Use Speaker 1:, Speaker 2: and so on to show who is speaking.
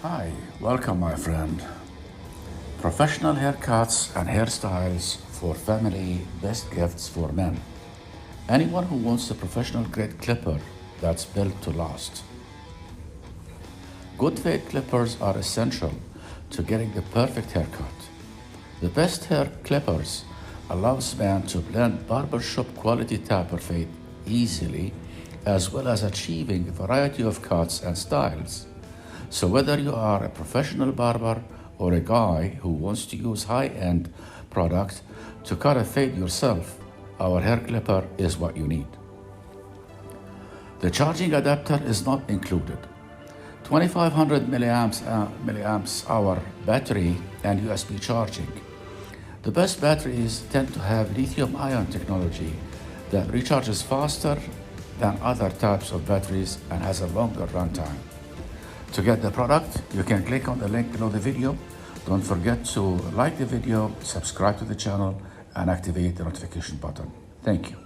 Speaker 1: Hi, welcome my friend. Professional haircuts and hairstyles for family, best gifts for men. Anyone who wants a professional grade clipper that's built to last. Good fade clippers are essential to getting the perfect haircut. The best hair clippers allows men to blend barbershop quality taper fade easily, as well as achieving a variety of cuts and styles. So whether you are a professional barber or a guy who wants to use high-end product to cut a fade yourself, our hair clipper is what you need. The charging adapter is not included. 2500 milliamps hour battery and USB charging. The best batteries tend to have lithium-ion technology that recharges faster than other types of batteries and has a longer runtime. To get the product, you can click on the link below the video. Don't forget to like the video, subscribe to the channel, and activate the notification button. Thank you.